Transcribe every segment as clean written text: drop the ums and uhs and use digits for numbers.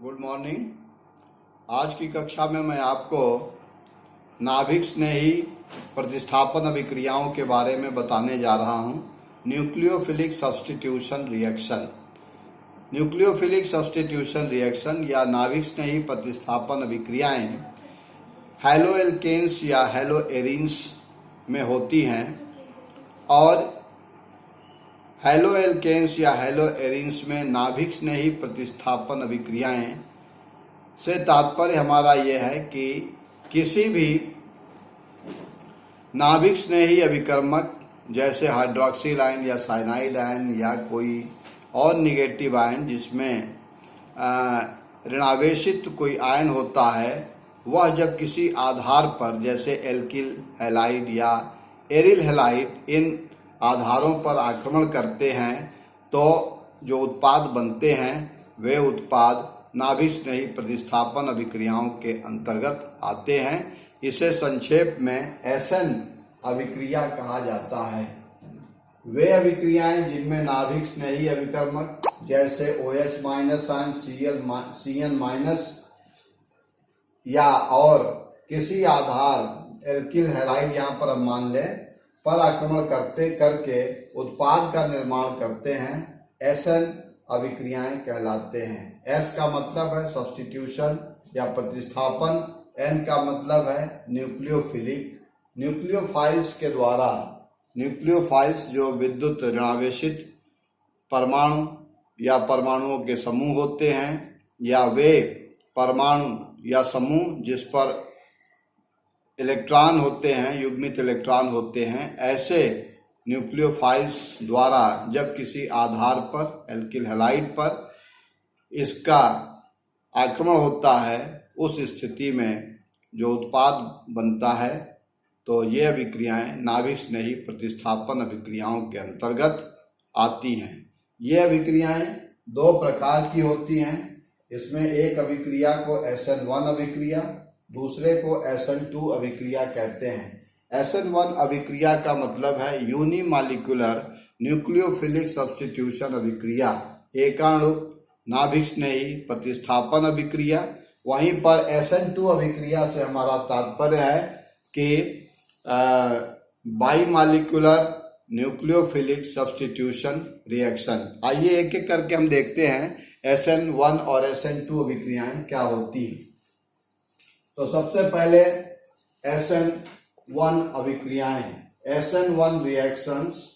Good morning. आज की कक्षा में मैं आपको नाभिक स्नेही प्रतिस्थापन अभिक्रियाओं के बारे में बताने जा रहा हूं। Nucleophilic substitution reaction. Nucleophilic substitution reaction या नाभिक स्नेही प्रतिस्थापन अभिक्रियाएं हैलोएल्केन्स या हैलोएरीन्स में होती हैं और हैलोएल्केन्स या हैलोएरीन्स में नाभिक स्नेही प्रतिस्थापन अभिक्रियाएं से तात्पर्य हमारा यह है कि किसी भी नाभिक स्नेही अभिकर्मक जैसे हाइड्रोक्सिल आयन या साइनाइड आयन या कोई और निगेटिव आयन जिसमें ऋणावेशित कोई आयन होता है, वह जब किसी आधार पर जैसे एल्किल हैलाइड या एरिल हैलाइड इन आधारों पर आक्रमण करते हैं तो जो उत्पाद बनते हैं वे उत्पाद नाभिक स्नेही प्रतिस्थापन अभिक्रियाओं के अंतर्गत आते हैं। इसे संक्षेप में एसन अभिक्रिया कहा जाता है। वे अभिक्रियाएं जिनमें नाभिक स्नेही अभिकर्मक जैसे OH- आयन CN- या और किसी आधार एल्किल हैलाइड यहाँ पर हम मान लें पर आक्रमण करके उत्पाद का निर्माण करते हैं, एसन अभिक्रियाएं कहलाते हैं। एस का मतलब है सब्स्टिट्यूशन या प्रतिस्थापन, एन का मतलब है न्यूक्लियोफिलिक। न्यूक्लियोफाइल्स के द्वारा, न्यूक्लियोफाइल्स जो विद्युत ऋणावेशित परमाणु या परमाणुओं के समूह होते हैं या वे परमाणु या समूह जिस पर इलेक्ट्रॉन होते हैं, युग्मित इलेक्ट्रॉन होते हैं, ऐसे न्यूक्लियोफाइल्स द्वारा जब किसी आधार पर एल्किल हैलाइड पर इसका आक्रमण होता है, उस स्थिति में जो उत्पाद बनता है तो ये अभिक्रियाएं नाभिक स्नेही प्रतिस्थापन अभिक्रियाओं के अंतर्गत आती हैं। ये अभिक्रियाएं दो प्रकार की होती हैं। इसमें एक अभिक्रिया को SN1 अभिक्रिया, दूसरे को SN2 अभिक्रिया कहते हैं। SN1 अभिक्रिया का मतलब है यूनिमॉलिक्यूलर न्यूक्लियोफिलिक सब्स्टिट्यूशन अभिक्रिया, एकाणुक नाभिक स्नेही प्रतिस्थापन अभिक्रिया। वहीं पर SN2 अभिक्रिया से हमारा तात्पर्य है कि बाईमॉलिक्यूलर न्यूक्लियोफिलिक सब्स्टिट्यूशन रिएक्शन। आइए एक एक करके हम देखते हैं SN1 और SN2 अभिक्रियाएं क्या होती हैं। तो सबसे पहले SN1 अभिक्रियाएं, SN1 रिएक्शंस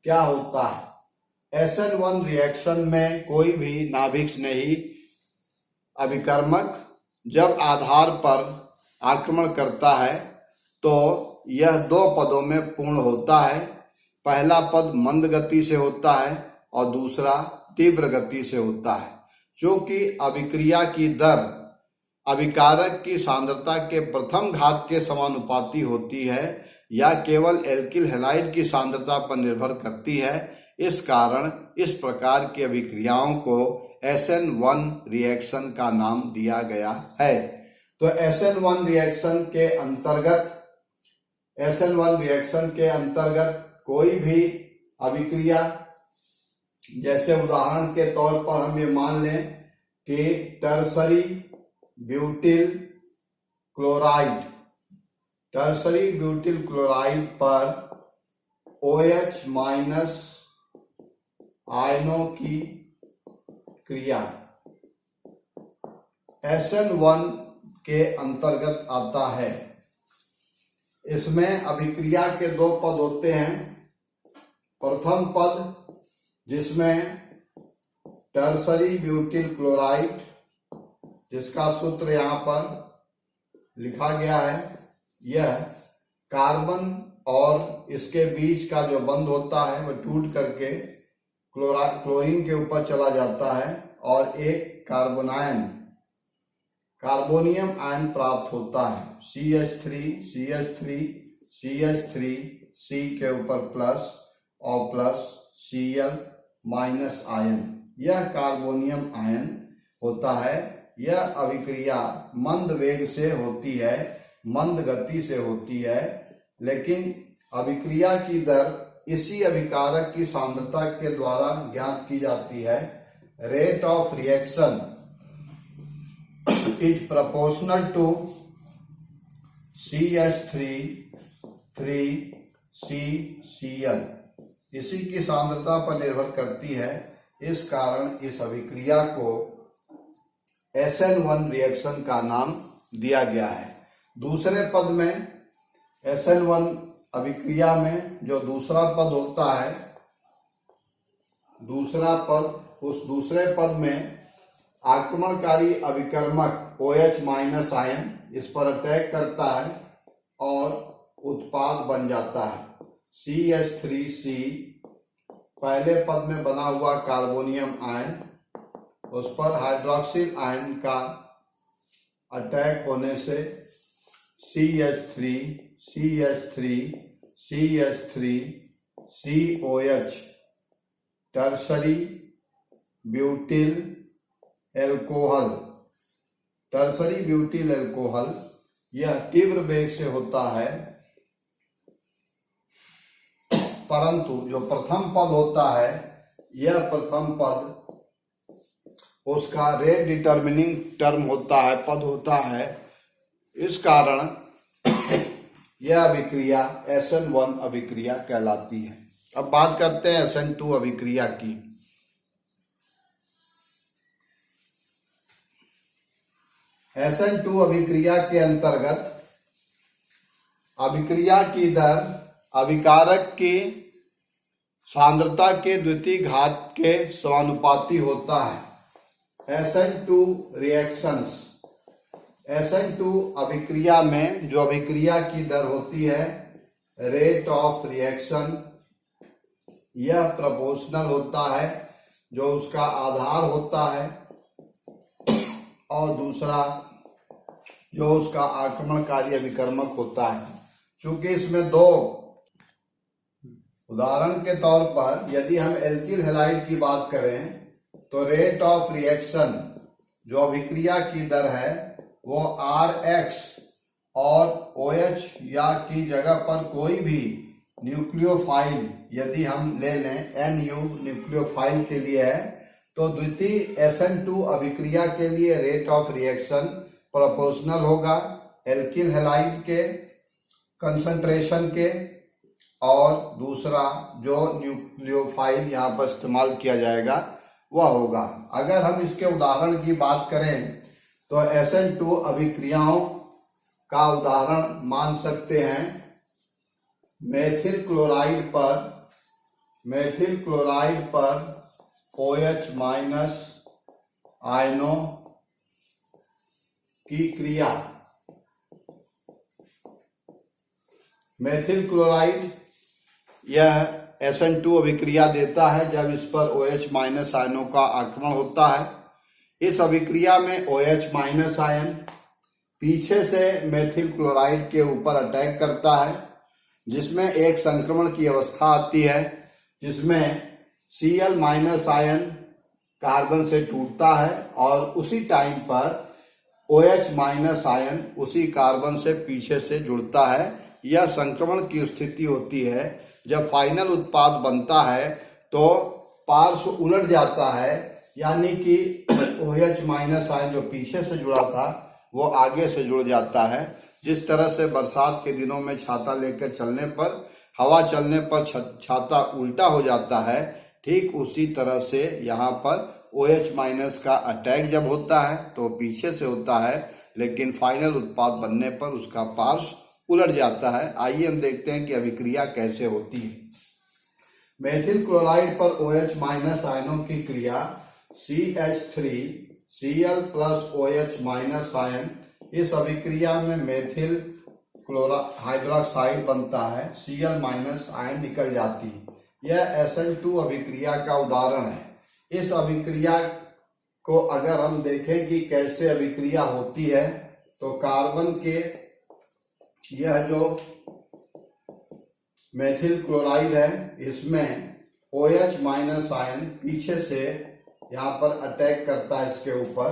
क्या होता है। SN1 रिएक्शन में कोई भी नाभिक स्नेही अभिकर्मक जब आधार पर आक्रमण करता है तो यह दो पदों में पूर्ण होता है। पहला पद मंद गति से होता है और दूसरा तीव्र गति से होता है। चूंकि अभिक्रिया की दर अभिकारक की सांद्रता के प्रथम घात के समानुपाती होती है या केवल एल्किल हैलाइड की सांद्रता पर निर्भर करती है, इस कारण इस प्रकार की अभिक्रियाओं को SN1 रिएक्शन का नाम दिया गया है। तो SN1 रिएक्शन के अंतर्गत कोई भी अभिक्रिया, जैसे उदाहरण के तौर पर हम ये मान लें कि टर्सरी ब्यूटिल क्लोराइड पर OH- आयनों की क्रिया SN1 के अंतर्गत आता है। इसमें अभिक्रिया के दो पद होते हैं। प्रथम पद जिसमें टर्सरी ब्यूटिल क्लोराइड, जिसका सूत्र यहाँ पर लिखा गया है, यह कार्बन और इसके बीच का जो बंध होता है वह टूट करके क्लोरीन के ऊपर चला जाता है और एक कार्बोनियम आयन प्राप्त होता है। CH3 के ऊपर प्लस और प्लस Cl- आयन, यह कार्बोनियम आयन होता है। यह अभिक्रिया मंद वेग से होती है, मंद गति से होती है, लेकिन अभिक्रिया की दर इसी अभिकारक की सांद्रता के द्वारा ज्ञात की जाती है। rate of reaction is proportional to CH3 इसी की सांद्रता पर निर्भर करती है। इस कारण इस अभिक्रिया को SN1 रिएक्शन का नाम दिया गया है। दूसरे पद में SN1 अभिक्रिया में जो दूसरा पद होता है, उस दूसरे पद में आक्रमणकारी अभिकर्मक OH माइनस आयन इस पर अटैक करता है और उत्पाद बन जाता है CH3C। पहले पद में बना हुआ कार्बोनियम आयन, उस पर हाइड्रोक्सिल आयन का अटैक होने से CH3COH टर्सरी ब्यूटिल एल्कोहल यह तीव्र वेग से होता है, परंतु जो प्रथम पद होता है, यह प्रथम पद उसका रेट डिटर्मिनिंग टर्म होता है, पद होता है। इस कारण यह अभिक्रिया SN1 अभिक्रिया कहलाती है। अब बात करते हैं SN2 अभिक्रिया की। SN2 अभिक्रिया के अंतर्गत अभिक्रिया की दर अभिकारक की सांद्रता के द्वितीय घात के समानुपाती होता है। SN2 रिएक्शंस, SN2 अभिक्रिया में जो अभिक्रिया की दर होती है, रेट ऑफ रिएक्शन, यह प्रोपोर्शनल होता है जो उसका आधार होता है, और दूसरा जो उसका आक्रमणकारी अभिकर्मक होता है। चूंकि इसमें दो, उदाहरण के तौर पर यदि हम एल्किल हैलाइड की बात करें तो रेट ऑफ रिएक्शन जो अभिक्रिया की दर है वो Rx और OH या की जगह पर कोई भी न्यूक्लियोफाइल यदि हम ले लें, NU न्यूक्लियोफाइल के लिए है, तो द्वितीय SN2 अभिक्रिया के लिए रेट ऑफ रिएक्शन प्रोपोर्शनल होगा एल्किल हैलाइड के कंसंट्रेशन के, और दूसरा जो न्यूक्लियोफाइल यहाँ पर इस्तेमाल किया जाएगा वह होगा। अगर हम इसके उदाहरण की बात करें तो SN2 अभिक्रियाओं का उदाहरण मान सकते हैं मेथिल क्लोराइड पर OH माइनस आयनों की क्रिया। मेथिल क्लोराइड यह SN2 अभिक्रिया देता है जब इस पर OH माइनस आयनों का आक्रमण होता है। इस अभिक्रिया में OH माइनस आयन पीछे से मेथिल क्लोराइड के ऊपर अटैक करता है, जिसमें एक संक्रमण की अवस्था आती है, जिसमें Cl माइनस आयन कार्बन से टूटता है और उसी टाइम पर OH माइनस आयन उसी कार्बन से पीछे से जुड़ता है। यह संक्रमण की स्थिति होती है। जब फाइनल उत्पाद बनता है तो पार्श्व उलट जाता है, यानी कि OH माइनस आयन जो पीछे से जुड़ा था वो आगे से जुड़ जाता है। जिस तरह से बरसात के दिनों में छाता लेकर चलने पर, हवा चलने पर छाता उल्टा हो जाता है, ठीक उसी तरह से यहाँ पर OH माइनस का अटैक जब होता है तो पीछे से होता है, लेकिन फाइनल उत्पाद बनने पर उसका पार्श्व उलट जाता है। आइए हम देखते हैं कि अभिक्रिया कैसे होती है। मेथिल क्लोराइड पर OH माइनस आयनों की क्रिया CH3Cl plus OH minus ion, इस अभिक्रिया में मेथिल हाइड्रोक्साइड बनता है, Cl माइनस आयन निकल जाती है। यह SN2 अभिक्रिया का उदाहरण है। इस अभिक्रिया को अगर हम देखें कि कैसे अभिक्रिया होती है तो कार्बन के यह जो मेथिल क्लोराइड है इसमें OH माइनस आयन पीछे से यहाँ पर अटैक करता है इसके ऊपर,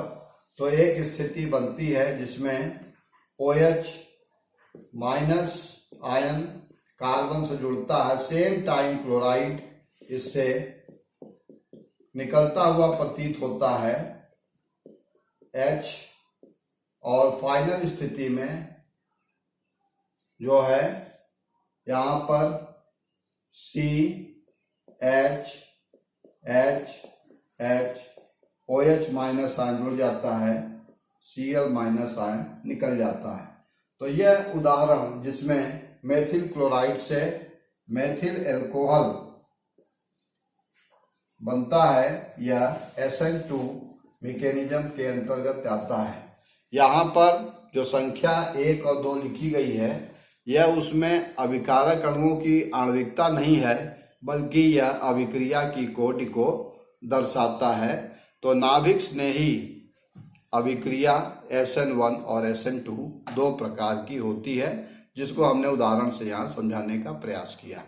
तो एक स्थिति बनती है जिसमें OH माइनस आयन कार्बन से जुड़ता है, सेम टाइम क्लोराइड इससे निकलता हुआ प्रतीत होता है H, और फाइनल स्थिति में जो है यहाँ पर CH OH माइनस आयन जुड़ जाता है, Cl माइनस आयन निकल जाता है। तो यह उदाहरण जिसमें मेथिल क्लोराइड से मेथिल एल्कोहल बनता है, यह SN2 मैकेनिज्म के अंतर्गत आता है। यहाँ पर जो संख्या 1 और 2 लिखी गई है, यह उसमें अभिकारक अणुओं की आणविकता नहीं है, बल्कि यह अभिक्रिया की कोटि को दर्शाता है। तो नाभिक स्नेही अभिक्रिया SN1 और SN2 दो प्रकार की होती है, जिसको हमने उदाहरण से यहाँ समझाने का प्रयास किया।